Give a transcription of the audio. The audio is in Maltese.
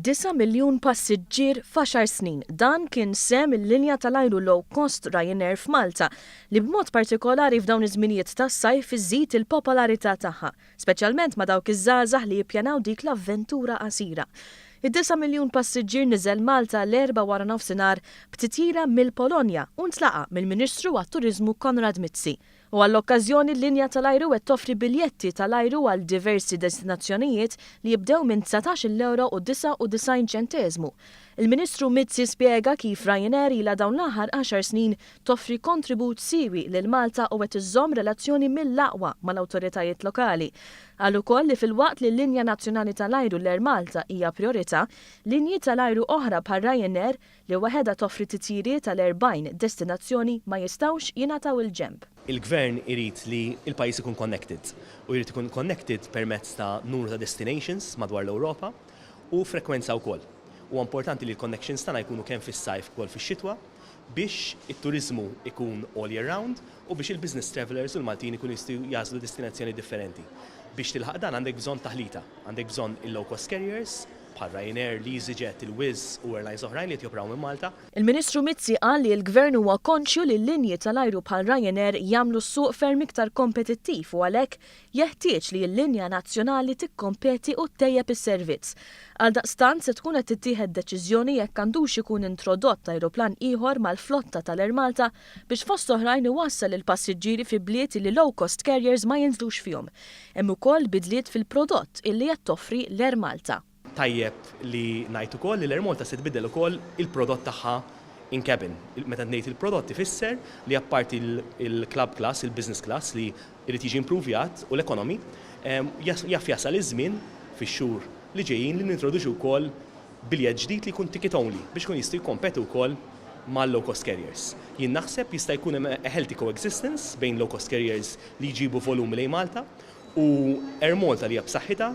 9 miljun passiġġier f'10 snin. Dan kien sem il-linja tal-ajru low cost Ryanair f'Malta li b'mod partikolari f'dawn iż-żminijiet tas-sajf iżżid il-popolarità tagħha, speċjalment ma' dawk iż-żgħażagħ li jippjanaw dik l-avventura qasira. Id-9 miljun passiġġier niżel Malta l-4 wara nofsinhar b'titjira mill-Polonja u ntlaqa mill-Ministru għat-Turiżmu Konrad Mizzi. U għall-okkażjoni l-linja tal-ajru qed toffri biljetti tal-ajru għal diversi destinazzjonijiet li jibdew minn 19 ċenteżmu. Il-Ministru Mizzi spjega kif Ryanair ilha dawn l-aħħar 10 snin toffri kontribut siewi lil Malta u qed iżżomm relazzjoni mill-aqwa mal-awtoritajiet lokali. Qal ukoll li fil-waqt li l-linja nazzjonali tal-ajru l-Air Malta hija priorità, linji tal-ajru oħra bħal Ryanair li waħedha toffri titjiriet tal-40 destinazzjoni ma jistgħux jingħataw il-ġenb. Il-gvern irid li il-pajjiż ikun connected u jrid ikun connected permezz ta' numru ta' destinations madwar l-Ewropa u frekwenza wkoll. U importanti li l-connections tagħna jkunu kemm fis-sajf ukoll fix-xitwa biex it-turiżmu ikun all year round u biex il-business travelers u l-Maltin ikun jistgħu jażlu destinazzjoni differenti. Biex tilħaq dan għandek bżonn taħlita, għandek bżonn il-low cost carriers bħal Ryanair, l-EasyJet, il-Wizz u airlines oħrajn li qed jopraw minn Malta. Il-Ministru Mizzi qal li l-Gvern huwa konxju li l-linji tal-ajru bħal Ryanair jagħmlu s-suq ferm iktar kompetittiv u għalhekk jeħtieġ li l-linja nazzjonali tikkompeti u ttejjeb is-servizz. Għaldaqstant se tkun qed tittieħed deċiżjoni jekk għandux ikun introdott ajruplan ieħor mal-flotta tal-Air Malta biex fost oħrajn iwassal il-passiġġieri fi bliet li low cost carriers ma jinżlux fihom. Hemm ukoll bidliet fil-prodott illi qed toffri l-Air Malta. Tajjeb li ngħid ukoll li l-Air Malta se tbiddel ukoll il-prodott tagħha in cabin. Meta ngħid il-prodott ifisser li apparti il-club class, il-business class li jrid jiġi improvjat u l-economy, jaf jasal iż-żmien fix-xhur li ġejjin li nintroduċu wkoll biljett ġdid li jkun ticket only biex kun jistgħu jkompetu wkoll mal-low cost carriers. Jien naħseb jista' jkun hemm a healthy coexistence bejn low cost carriers li jġibu volumi lejn Malta u Air Malta li hija b'saħħitha